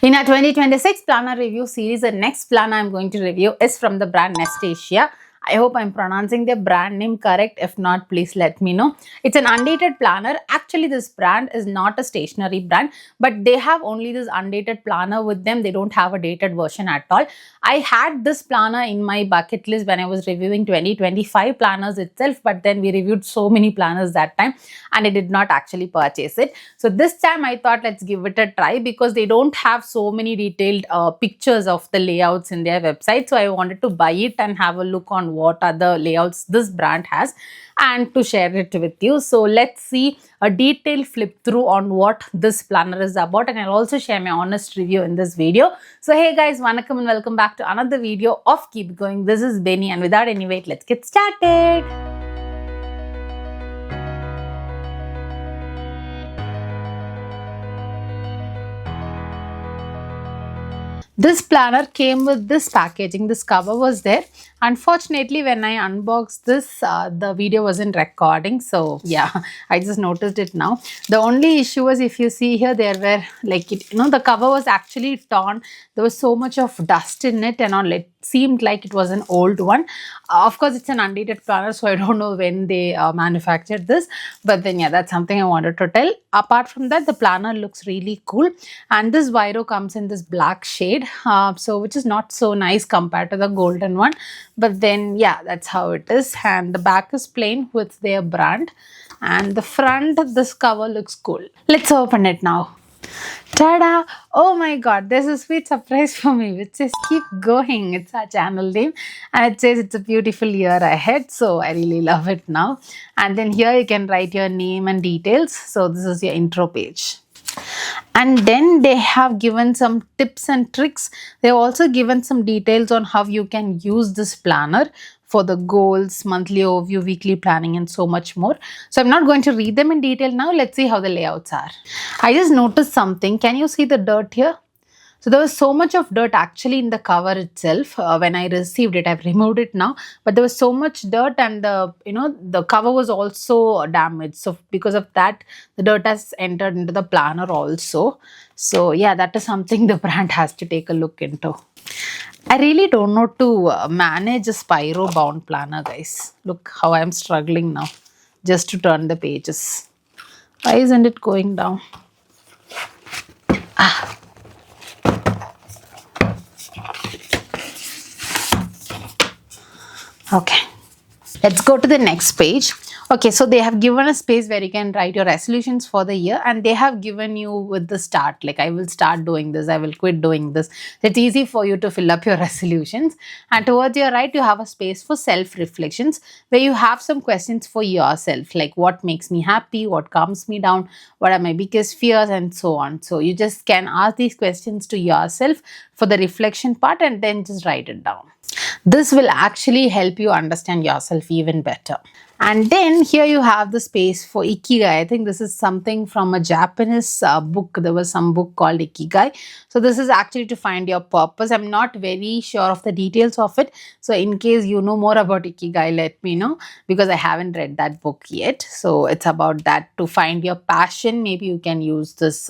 In our 2026 planner review series, the next planner I'm going to review is from the brand Nastasia. I hope I'm pronouncing their brand name correct. If not, please let me know. It's an undated planner. Actually, this brand is not a stationery brand, but they have only this undated planner with them. They don't have a dated version at all. I had this planner in my bucket list when I was reviewing 2025 planners itself, but then we reviewed so many planners that time and I did not actually purchase it. So this time I thought let's give it a try because they don't have so many detailed pictures of the layouts in their website. So I wanted to buy it and have a look on what are the layouts this brand has and to share it with you. So let's see a detailed flip through on what this planner is about, and I'll also share my honest review in this video. So hey guys, vanakkam and welcome back to another video of Keep Going. This is Benny, and without any wait, let's get started. This planner came with this packaging. This cover was there. Unfortunately, when I unboxed this, the video wasn't recording. So yeah, I just noticed it now. The only issue was, if you see here, there were the cover was actually torn. There was so much of dust in it and all. It seemed like it was an old one. Of course, it's an undated planner, so I don't know when they manufactured this. But then yeah, that's something I wanted to tell. Apart from that, the planner looks really cool. And this Viro comes in this black shade, which is not so nice compared to the golden one. But then yeah, that's how it is. And the back is plain with their brand. And the front, this cover looks cool. Let's open it now. Tada! Oh my god, there's a sweet surprise for me which says keep going. It's our channel name and it says it's a beautiful year ahead. So I really love it now. And then here you can write your name and details. So this is your intro page. And then they have given some tips and tricks. They've also given some details on how you can use this planner for the goals, monthly overview, weekly planning, and so much more. So I'm not going to read them in detail now. Let's see how the layouts are. I just noticed something. Can you see the dirt here? So there was so much of dirt actually in the cover itself. When I received it, I've removed it now. But there was so much dirt, and the cover was also damaged. So because of that, the dirt has entered into the planner also. So yeah, that is something the brand has to take a look into. I really don't know to manage a spiral bound planner, guys. Look how I'm struggling now just to turn the pages. Why isn't it going down? Okay, let's go to the next page. Okay, so they have given a space where you can write your resolutions for the year, and they have given you with the start, like I will start doing this, I will quit doing this. It's easy for you to fill up your resolutions. And towards your right, you have a space for self-reflections where you have some questions for yourself, like what makes me happy, what calms me down, what are my biggest fears, and so on. So you just can ask these questions to yourself for the reflection part and then just write it down. This will actually help you understand yourself even better. And then here you have the space for Ikigai. I think this is something from a Japanese book. There was some book called Ikigai. So this is actually to find your purpose. I'm not very sure of the details of it. So in case you know more about Ikigai, let me know, because I haven't read that book yet. So it's about that, to find your passion. Maybe you can use this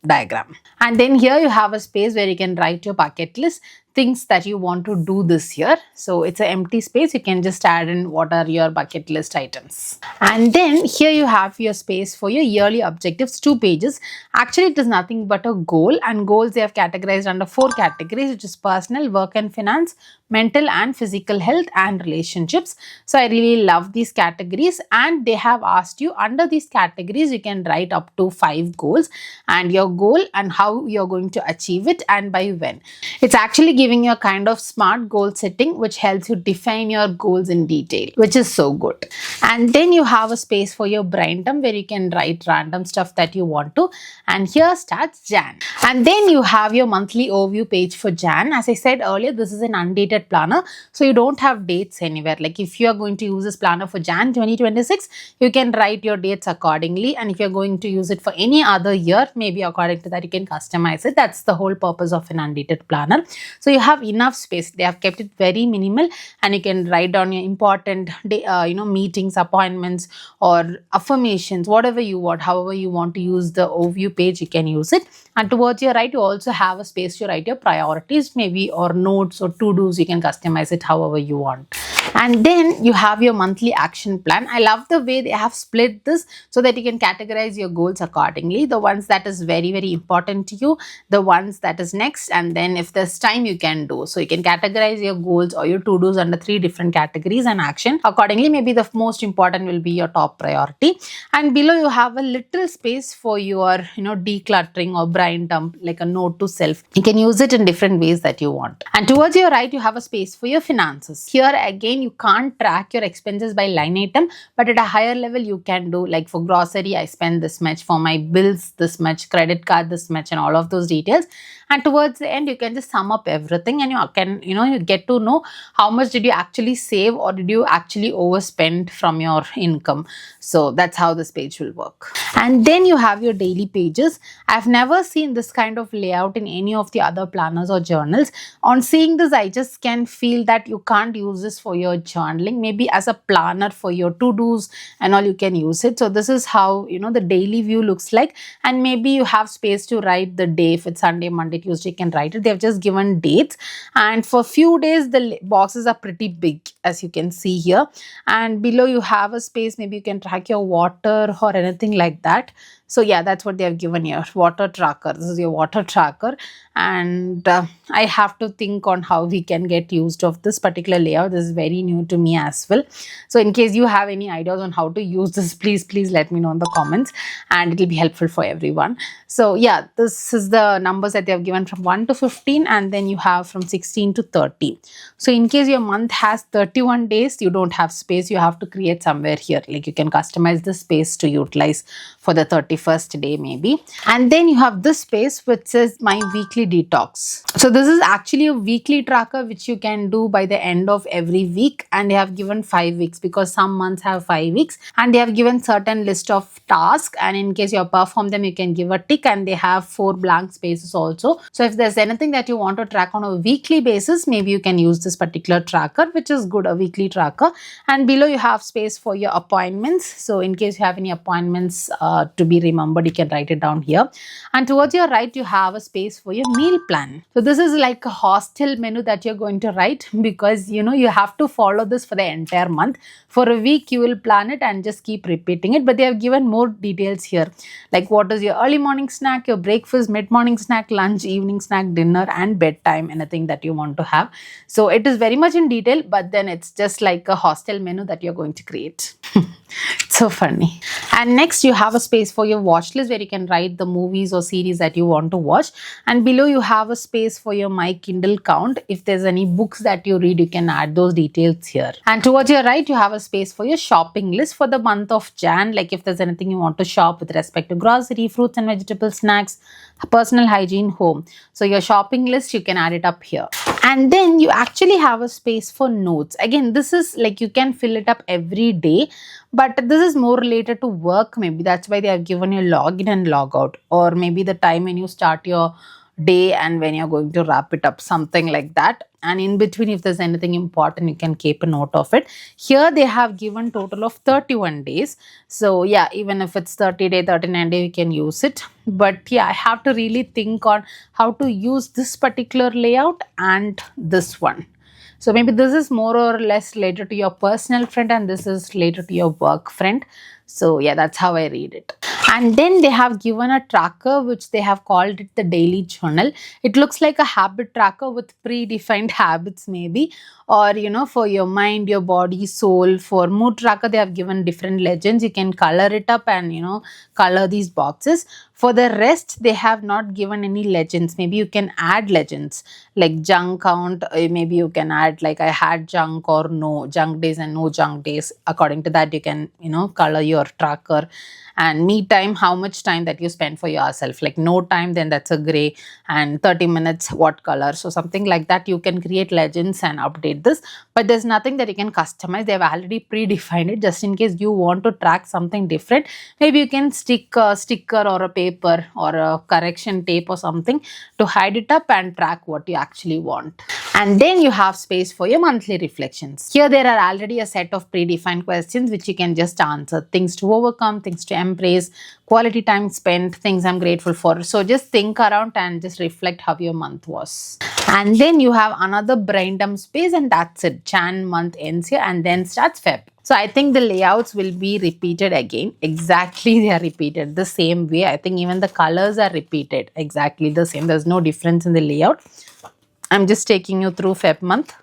diagram. And then here you have a space where you can write your bucket list, things that you want to do this year. So it's an empty space. You can just add in what are your bucket list items. And then here you have your space for your yearly objectives, 2 pages. Actually, it is nothing but a goal, and goals they have categorized under 4 categories, which is personal, work and finance, mental and physical health, and relationships. So I really love these categories, and they have asked you under these categories you can write up to 5 goals and your goal and how you're going to achieve it and by when. It's actually giving you a kind of smart goal setting which helps you define your goals in detail, which is so good. And then you have a space for your brain dump where you can write random stuff that you want to. And here starts Jan. And then you have your monthly overview page for Jan. As I said earlier, this is an undated planner, so you don't have dates anywhere. Like if you are going to use this planner for Jan 2026, you can write your dates accordingly. And if you're going to use it for any other year, maybe according to that you can customize it. That's the whole purpose of an undated planner. So you have enough space. They have kept it very minimal, and you can write down your important meet meetings, appointments, or affirmations, whatever you want, however you want to use the overview page, you can use it. And towards your right, you also have a space to write your priorities, maybe, or notes or to-dos. You can customize it however you want. And then you have your monthly action plan. I love the way they have split this so that you can categorize your goals accordingly. The ones that is very, very important to you, the ones that is next, and then if there's time you can do. So you can categorize your goals or your to-dos under 3 different categories and action accordingly. Maybe the most important will be your top priority. And below you have a little space for your, decluttering or brain dump, like a note to self. You can use it in different ways that you want. And towards your right, you have a space for your finances. Here again, you can't track your expenses by line item, but at a higher level you can do, like for grocery I spend this much, for my bills this much, credit card this much, and all of those details. And towards the end you can just sum up everything, and you can you get to know how much did you actually save or did you actually overspend from your income. So that's how this page will work. And then you have your daily pages. I've never seen this kind of layout in any of the other planners or journals. On seeing this, I just can feel that you can't use this for your journaling. Maybe as a planner for your to-dos and all, you can use it. So this is how the daily view looks like. And maybe you have space to write the day. If it's Sunday, Monday, Tuesday, you can write it. They've just given dates, and for few days the boxes are pretty big, as you can see here. And below you have a space, maybe you can track your water or anything like that. So yeah, that's what they have given here, water tracker. This is your water tracker. And I have to think on how we can get used of this particular layout. This is very new to me as well. So in case you have any ideas on how to use this, please let me know in the comments, and it will be helpful for everyone. So yeah, this is the numbers that they have given from 1 to 15, and then you have from 16 to 30. So in case your month has 31 days, you don't have space, you have to create somewhere here. Like you can customize the space to utilize for the 31st day maybe. And then you have this space which says my weekly detox. So this is actually a weekly tracker which you can do by the end of every week, and they have given 5 weeks because some months have 5 weeks, and they have given certain list of tasks, and in case you perform them you can give a tick, and they have 4 blank spaces also. So if there's anything that you want to track on a weekly basis, maybe you can use this particular tracker, which is good, a weekly tracker. And below you have space for your appointments. So in case you have any appointments to be remembered, you can write it down here. And towards your right you have a space for your meal plan. So this is like a hostel menu that you're going to write, because you have to follow this for the entire month. For a week you will plan it and just keep repeating it, but they have given more details here, like what is your early morning snack, your breakfast, mid-morning snack, lunch, evening snack, dinner, and bedtime, anything that you want to have. So it is very much in detail, but then it's just like a hostel menu that you're going to create. It's so funny. And next you have a space for your watch list where you can write the movies or series that you want to watch. And below you have a space for your my Kindle count. If there's any books that you read, you can add those details here. And towards your right you have a space for your shopping list for the month of Jan, like if there's anything you want to shop with respect to grocery, fruits and vegetables, snacks, personal hygiene, home. So your shopping list, you can add it up here. And then you actually have a space for notes. Again, this is like you can fill it up every day, but this is more related to work. Maybe that's why they have given you login and log out, or maybe the time when you start your day and when you're going to wrap it up, something like that. And in between, if there's anything important, you can keep a note of it. Here they have given total of 31 days. So yeah, even if it's 30 day, 39 day, you can use it. But yeah, I have to really think on how to use this particular layout and this one. So maybe this is more or less related to your personal friend and this is related to your work friend. So yeah, that's how I read it. And then they have given a tracker which they have called it the daily journal. It looks like a habit tracker with predefined habits maybe, or for your mind, your body, soul. For mood tracker they have given different legends. You can color it up and color these boxes. For the rest they have not given any legends. Maybe you can add legends like junk count. Maybe you can add like I had junk or no junk days and no junk days. According to that you can color your tracker. And me time, how much time that you spend for yourself, like no time, then that's a gray, and 30 minutes, what color. So something like that, you can create legends and update this, but there's nothing that you can customize. They've already predefined it. Just in case you want to track something different, maybe you can stick a sticker or a paper paper or a correction tape or something to hide it up and track what you actually want. And then you have space for your monthly reflections. Here there are already a set of predefined questions which you can just answer. Things to overcome, things to embrace, quality time spent, things I'm grateful for. So just think around and just reflect how your month was. And then you have another brain dump space, and that's it. Jan month ends here and then starts Feb. So I think the layouts will be repeated again. Exactly, they are repeated the same way. I think even the colors are repeated exactly the same. There's no difference in the layout. I'm just taking you through Feb month.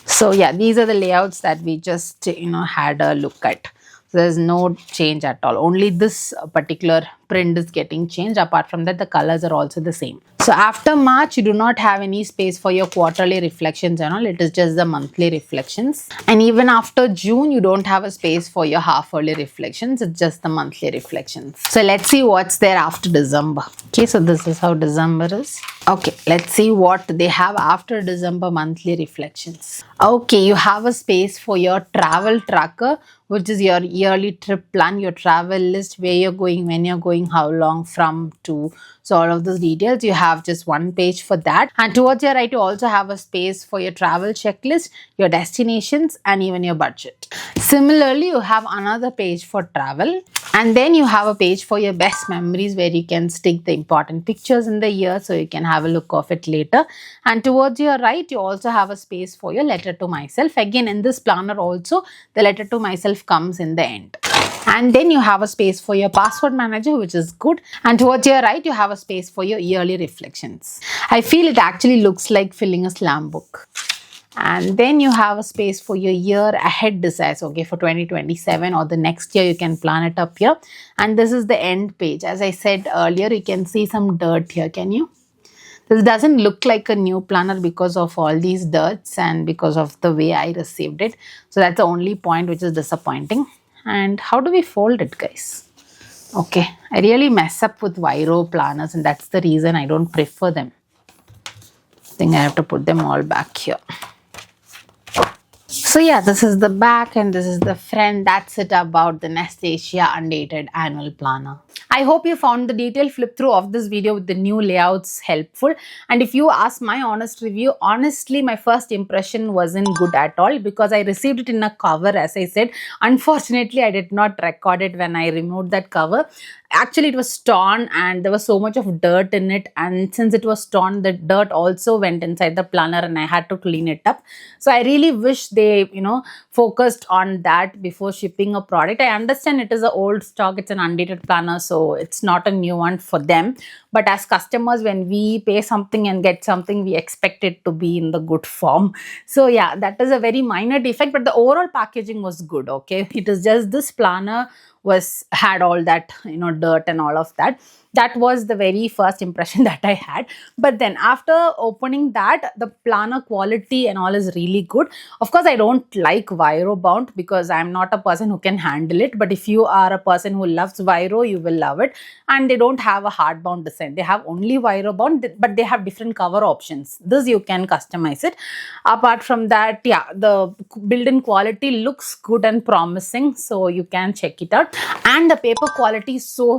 So yeah, these are the layouts that we just had a look at. So there's no change at all. Only this particular print is getting changed. Apart from that, the colors are also the same. So after March, you do not have any space for your quarterly reflections and all. It is just the monthly reflections. And even after June, you don't have a space for your half-yearly reflections. It's just the monthly reflections. So let's see what's there after December. Okay, so this is how December is. Okay, let's see what they have after December monthly reflections. Okay, you have a space for your travel tracker, which is your yearly trip plan, your travel list, where you're going, when you're going, how long, from, to. So all of those details, you have just one page for that. And towards your right, you also have a space for your travel checklist, your destinations, and even your budget. Similarly, you have another page for travel. And then you have a page for your best memories, where you can stick the important pictures in the year so you can have a look of it later. And towards your right, you also have a space for your letter to myself. Again, in this planner also, the letter to myself comes in the end. And then you have a space for your password manager, which is good. And towards your right, you have a space for your yearly reflections. I feel it actually looks like filling a slam book. And then you have a space for your year ahead desires, okay, for 2027 or the next year. You can plan it up here. And this is the end page. As I said earlier, you can see some dirt here. Can you? This doesn't look like a new planner because of all these dirts and because of the way I received it. So that's the only point which is disappointing. And how do we fold it, guys? Okay, I really mess up with Viro planners, and that's the reason I don't prefer them. I think I have to put them all back here. So yeah, this is the back and this is the front. That's it about the Nastasia Undated Annual Planner. I hope you found the detailed flip through of this video with the new layouts helpful. And if you ask my honest review, honestly, my first impression wasn't good at all because I received it in a cover, as I said. Unfortunately, I did not record it when I removed that cover. Actually, it was torn and there was so much of dirt in it, and since it was torn, the dirt also went inside the planner and I had to clean it up. So I really wish they focused on that before shipping a product. I understand it is an old stock, it's an undated planner, so it's not a new one for them. But as customers, when we pay something and get something, we expect it to be in the good form. So yeah, that is a very minor defect, but the overall packaging was good. Okay, it is just this planner had all that dirt and all of that. That was the very first impression that I had. But then after opening that, the planner quality and all is really good. Of course, I don't like Viro bound because I'm not a person who can handle it. But if you are a person who loves Viro, you will love it. And they don't have a hardbound design. They have only Viro bound, but they have different cover options. This you can customize it. Apart from that, yeah, the built-in quality looks good and promising. So you can check it out. And the paper quality is so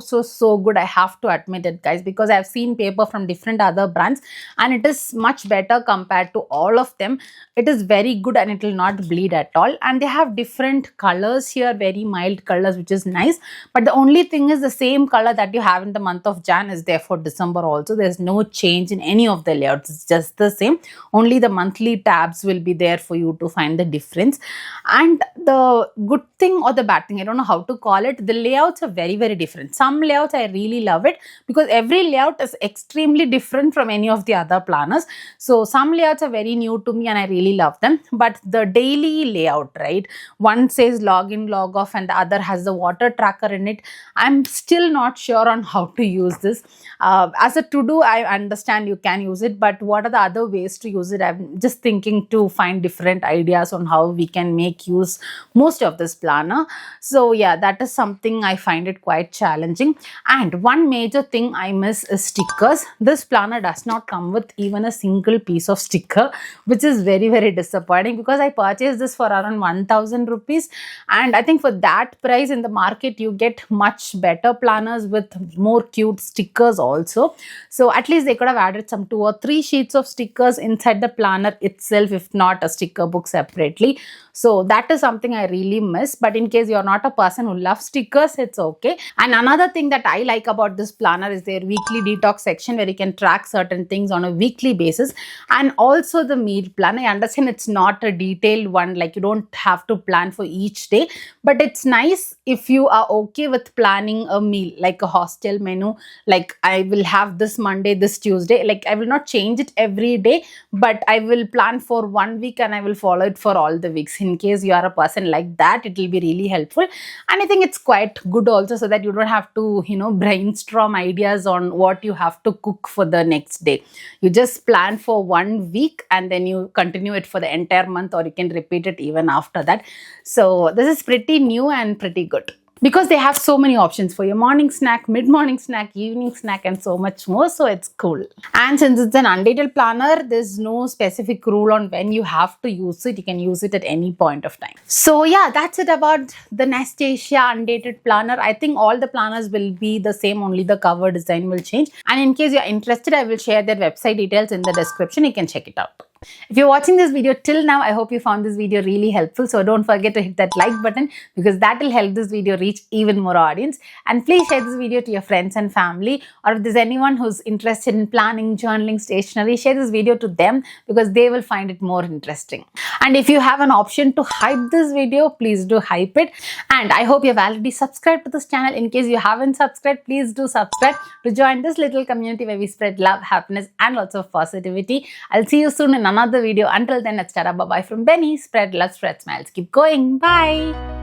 good. I have to admit it, guys, because I've seen paper from different other brands and it is much better compared to all of them. It is very good and it will not bleed at all. And they have different colors here, very mild colors, which is nice. But the only thing is the same color that you have in the month of Jan is there for December also. There's no change in any of the layouts. It's just the same. Only the monthly tabs will be there for you to find the difference. And the good thing or the bad thing, I don't know how to call it, the layouts are very different. Some layouts I really love it because every layout is extremely different from any of the other planners. So some layouts are very new to me and I really love them. But the daily layout, right, one says log in, log off, and the other has the water tracker in it. I'm still not sure on how to use this. As a to-do, I understand you can use it, but what are the other ways to use it? I'm just thinking to find different ideas on how we can make use most of this planner. So yeah, that is something I find it quite challenging. And one major major thing I miss is stickers. This planner does not come with even a single piece of sticker, which is very, very disappointing because I purchased this for around 1000 rupees, and I think for that price in the market you get much better planners with more cute stickers also. So at least they could have added some 2 or 3 sheets of stickers inside the planner itself, if not a sticker book separately. So that is something I really miss. But in case you're not a person who loves stickers, it's okay. And another thing that I like about this planner is their weekly detox section where you can track certain things on a weekly basis, and also the meal plan. I understand it's not a detailed one, like you don't have to plan for each day, but it's nice if you are okay with planning a meal like a hostel menu. Like I will have this Monday, this Tuesday, like I will not change it every day, but I will plan for 1 week and I will follow it for all the weeks. In case you are a person like that, it will be really helpful. And I think it's quite good also, so that you don't have to, brainstorm ideas on what you have to cook for the next day. You just plan for 1 week and then you continue it for the entire month, or you can repeat it even after that. So this is pretty new and pretty good, because they have so many options for your morning snack, mid-morning snack, evening snack, and so much more. So it's cool. And since it's an undated planner, there's no specific rule on when you have to use it. You can use it at any point of time. So yeah, that's it about the Nastasia Undated Planner. I think all the planners will be the same, only the cover design will change. And in case you're interested, I will share their website details in the description. You can check it out. If you're watching this video till now, I hope you found this video really helpful. So don't forget to hit that like button, because that will help this video reach even more audience. And please share this video to your friends and family, or if there's anyone who's interested in planning, journaling, stationery, share this video to them, because they will find it more interesting. And if you have an option to hype this video, please do hype it. And I hope you've already subscribed to this channel. In case you haven't subscribed, please do subscribe to join this little community where we spread love, happiness, and lots of positivity. I'll see you soon in another video. Until then, it's ta-ra, bye-bye from Benny. Spread love, spread smiles. Keep going. Bye.